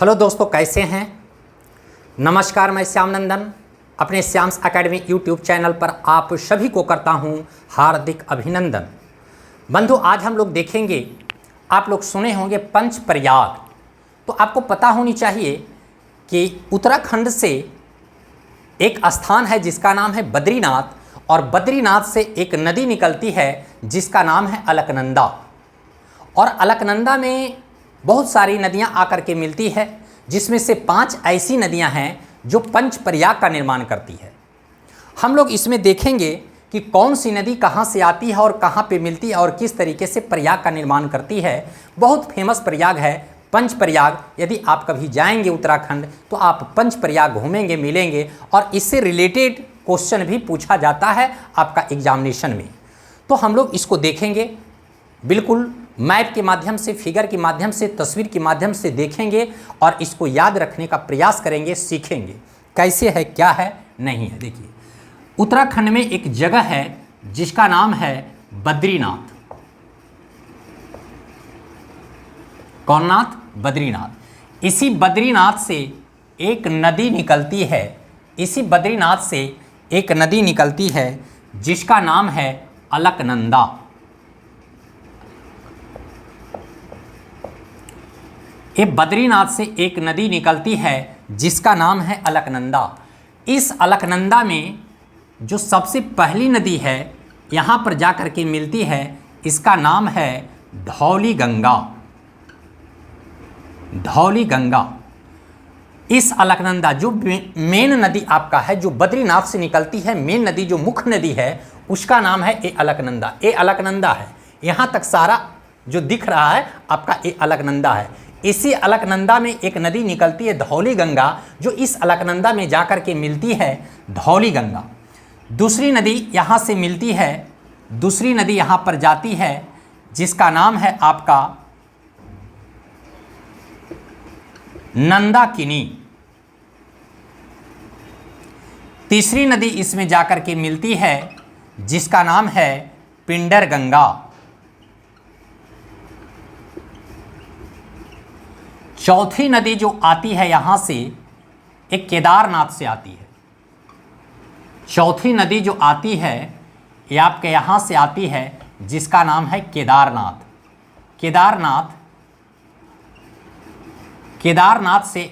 Hello दोस्तों, कैसे हैं। नमस्कार, मैं श्याम नंदन अपने श्याम्स एकेडमी यूट्यूब चैनल पर आप सभी को करता हूं हार्दिक अभिनंदन। बंधु, आज हम लोग देखेंगे, आप लोग सुने होंगे पंच प्रयाग। तो आपको पता होनी चाहिए कि उत्तराखंड से एक स्थान है जिसका नाम है बद्रीनाथ, और बद्रीनाथ से एक नदी निकलती है जिसका नाम है अलकनंदा। और अलकनंदा में बहुत सारी नदियां आकर के मिलती है, जिसमें से 5 ऐसी नदियां हैं जो पंच प्रयाग का निर्माण करती है। हम लोग इसमें देखेंगे कि कौन सी नदी कहां से आती है और कहां पे मिलती है और किस तरीके से प्रयाग का निर्माण करती है। बहुत फेमस प्रयाग है पंच प्रयाग। यदि आप कभी जाएंगे उत्तराखंड तो आप पंच प्रयाग घूमेंगे, मिलेंगे, और इससे रिलेटेड क्वेश्चन भी पूछा जाता है आपका एग्जामिनेशन में। तो हम लोग इसको देखेंगे, बिल्कुल मैप के माध्यम से, फिगर के माध्यम से, तस्वीर के माध्यम से देखेंगे और इसको याद रखने का प्रयास करेंगे, सीखेंगे कैसे है, क्या है, नहीं है। देखिए, उत्तराखंड में एक जगह है जिसका नाम है बद्रीनाथ। कौन नाथ? बद्रीनाथ। इसी बद्रीनाथ से एक नदी निकलती है, इसी बद्रीनाथ से एक नदी निकलती है जिसका नाम है अलकनंदा। ये बद्रीनाथ से एक नदी निकलती है जिसका नाम है अलकनंदा। इस अलकनंदा में जो सबसे पहली नदी है यहाँ पर जाकर के मिलती है, इसका नाम है धौली गंगा। धौली गंगा। इस अलकनंदा जो मेन नदी आपका है, जो बद्रीनाथ से निकलती है, मेन नदी जो मुख्य नदी है, उसका नाम है ए अलकनंदा। ए अलकनंदा है, यहाँ तक सारा जो दिख रहा है आपका ए अलकनंदा है। इसी अलकनंदा में एक नदी निकलती है धौली गंगा, जो इस अलकनंदा में जाकर के मिलती है धौली गंगा। दूसरी नदी यहाँ से मिलती है, दूसरी नदी यहाँ पर जाती है जिसका नाम है आपका नंदाकिनी। तीसरी नदी इसमें जाकर के मिलती है जिसका नाम है पिंडर गंगा। चौथी नदी जो आती है यहाँ से, एक केदारनाथ से आती है। चौथी नदी जो आती है ये आपके यहाँ से आती है जिसका नाम है केदारनाथ। केदारनाथ, केदारनाथ से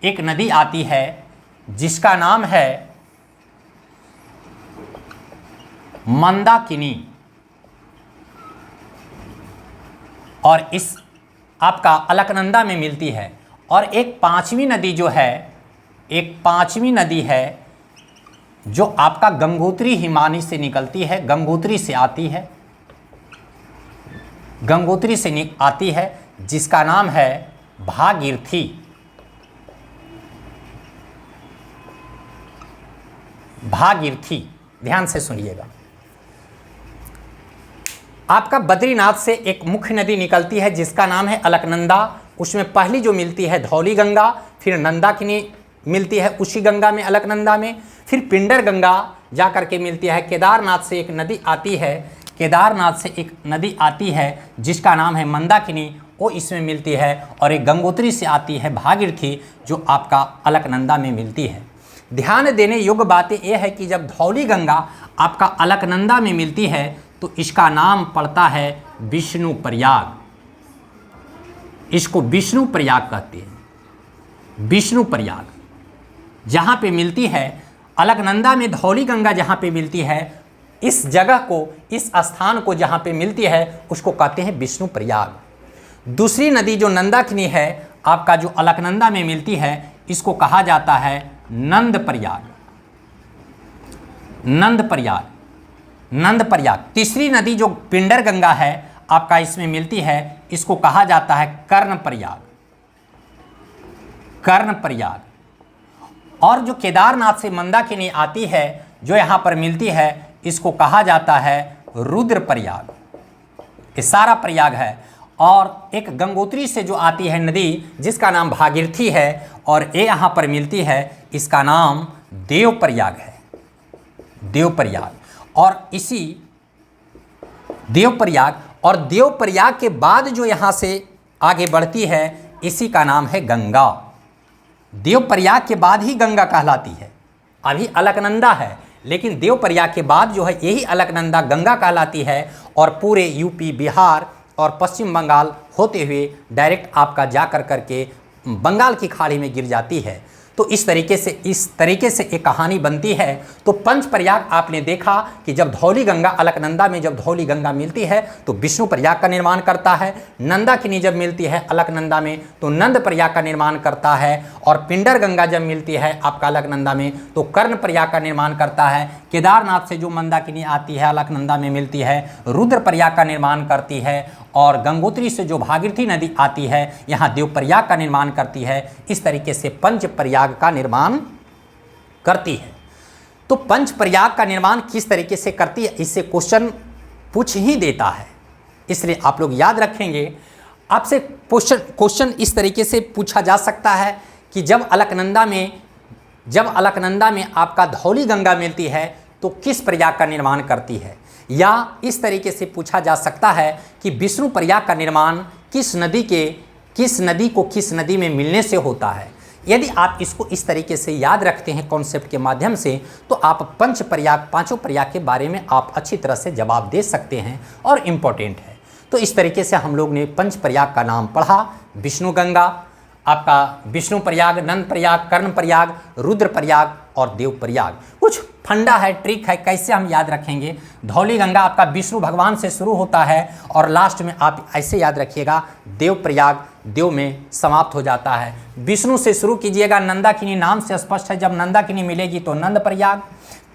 एक नदी आती है जिसका नाम है मंदाकिनी। और इस आपका अलकनंदा में मिलती है। और एक पांचवी नदी जो है, एक पांचवी नदी है जो आपका गंगोत्री हिमानी से निकलती है, गंगोत्री से आती है, गंगोत्री से आती है, जिसका नाम है भागीरथी। भागीरथी, ध्यान से सुनिएगा। आपका बद्रीनाथ से एक मुख्य नदी निकलती है जिसका नाम है अलकनंदा। उसमें पहली जो मिलती है धौली गंगा, फिर नंदाकिनी मिलती है उसी गंगा में, अलकनंदा में, फिर पिंडर गंगा जाकर के मिलती है। केदारनाथ से एक नदी आती है, केदारनाथ से एक नदी आती है जिसका नाम है मंदाकिनी, वो इसमें मिलती है। और एक गंगोत्री से आती है भागीरथी, जो आपका अलकनंदा में मिलती है। ध्यान देने योग्य बातें यह है कि जब धौली गंगा आपका अलकनंदा में मिलती है तो इसका नाम पड़ता है विष्णु प्रयाग। इसको विष्णु प्रयाग कहते हैं। विष्णु प्रयाग जहाँ पे मिलती है, अलकनंदा में धौली गंगा जहाँ पे मिलती है, इस जगह को, इस स्थान को जहाँ पे मिलती है उसको कहते हैं विष्णु प्रयाग। दूसरी नदी जो नंदाकिनी है आपका, जो अलकनंदा में मिलती है, इसको कहा जाता है नंद प्रयाग। नंद प्रयाग, नंद प्रयाग। तीसरी नदी जो पिंडर गंगा है आपका, इसमें मिलती है, इसको कहा जाता है कर्ण प्रयाग। कर्ण प्रयाग। और जो केदारनाथ से मंदाकिनी आती है, जो यहाँ पर मिलती है, इसको कहा जाता है रुद्र प्रयाग। ये सारा प्रयाग है। और एक गंगोत्री से जो आती है नदी जिसका नाम भागीरथी है, और ये यहाँ पर मिलती है, इसका नाम देव प्रयाग है। देव प्रयाग। और इसी देवप्रयाग, और देवप्रयाग के बाद जो यहाँ से आगे बढ़ती है, इसी का नाम है गंगा। देवप्रयाग के बाद ही गंगा कहलाती है। अभी अलकनंदा है, लेकिन देवप्रयाग के बाद जो है यही अलकनंदा गंगा कहलाती है और पूरे यूपी, बिहार और पश्चिम बंगाल होते हुए डायरेक्ट आपका जा कर करके बंगाल की खाड़ी में गिर जाती है। तो इस तरीके से एक कहानी बनती है। तो पंचप्रयाग आपने देखा कि जब धौली गंगा, अलकनंदा में जब धौली गंगा मिलती है तो विष्णु प्रयाग का निर्माण करता है। नंदाकिनी जब मिलती है अलकनंदा में तो नंद प्रयाग का निर्माण करता है। और पिंडर गंगा जब मिलती है आपका अलकनंदा में तो कर्ण प्रयाग का निर्माण करता है। केदारनाथ से जो मंदाकिनी आती है अलकनंदा में मिलती है, रुद्र प्रयाग का निर्माण करती है। और गंगोत्री से जो भागीरथी नदी आती है यहाँ देवप्रयाग का निर्माण करती है। इस तरीके से पंचप्रयाग का निर्माण करती है। तो पंचप्रयाग का निर्माण किस तरीके से करती है, इससे क्वेश्चन पूछ ही देता है, इसलिए आप लोग याद रखेंगे। आपसे क्वेश्चन इस तरीके से पूछा जा सकता है कि जब अलकनंदा में आपका धौली गंगा मिलती है तो किस प्रयाग का निर्माण करती है, या इस तरीके से पूछा जा सकता है कि विष्णु प्रयाग का निर्माण किस नदी में मिलने से होता है। यदि आप इसको इस तरीके से याद रखते हैं कॉन्सेप्ट के माध्यम से तो आप पांचों प्रयाग के बारे में आप अच्छी तरह से जवाब दे सकते हैं और इम्पोर्टेंट है। तो इस तरीके से हम लोग ने पंच प्रयाग का नाम पढ़ा। विष्णु गंगा, आपका विष्णु प्रयाग, नंद प्रयाग, कर्ण प्रयाग, रुद्र प्रयाग और देव प्रयाग। कुछ फंडा है, ट्रिक है, कैसे हम याद रखेंगे। धौली गंगा आपका विष्णु भगवान से शुरू होता है और लास्ट में आप ऐसे याद रखिएगा देव प्रयाग देव में समाप्त हो जाता है। विष्णु से शुरू कीजिएगा, नंदाकिनी नाम से स्पष्ट है, जब नंदाकिनी मिलेगी तो नंद प्रयाग।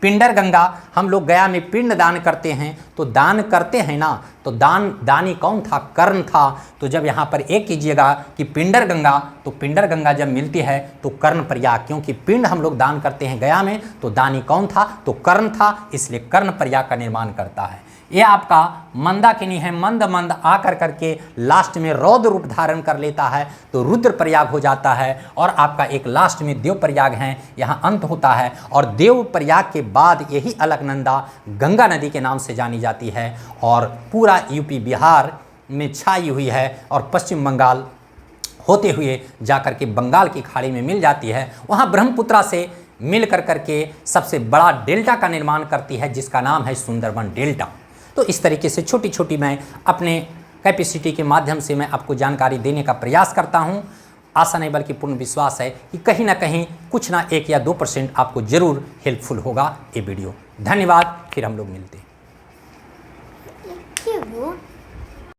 पिंडर गंगा, हम लोग गया में पिंड दान करते हैं तो दान करते हैं ना, तो दानी कौन था, कर्ण था। तो जब यहाँ पर एक कीजिएगा कि पिंडर गंगा, तो पिंडर गंगा जब मिलती है तो कर्ण प्रयाग, क्योंकि पिंड हम लोग दान करते हैं गया में, तो दानी कौन था, तो कर्ण था, इसलिए कर्ण प्रयाग का निर्माण करता है। ये आपका मंदाकिनी है, मंद आकर करके लास्ट में रौद्र रूप धारण कर लेता है तो रुद्र प्रयाग हो जाता है। और आपका एक लास्ट में देव प्रयाग है, यहाँ अंत होता है। और देव प्रयाग के बाद यही अलकनंदा गंगा नदी के नाम से जानी जाती है और पूरा यूपी बिहार में छाई हुई है और पश्चिम बंगाल होते हुए जाकर के बंगाल की खाड़ी में मिल जाती है। वहाँ ब्रह्मपुत्रा से मिल करके सबसे बड़ा डेल्टा का निर्माण करती है जिसका नाम है सुंदरबन डेल्टा। तो इस तरीके से छोटी छोटी मैं अपने कैपेसिटी के माध्यम से मैं आपको जानकारी देने का प्रयास करता हूं। आशा नहीं बल्कि पूर्ण विश्वास है कि कहीं ना कहीं कुछ ना 1 या 2% आपको ज़रूर हेल्पफुल होगा ये वीडियो। धन्यवाद, फिर हम लोग मिलते हैं।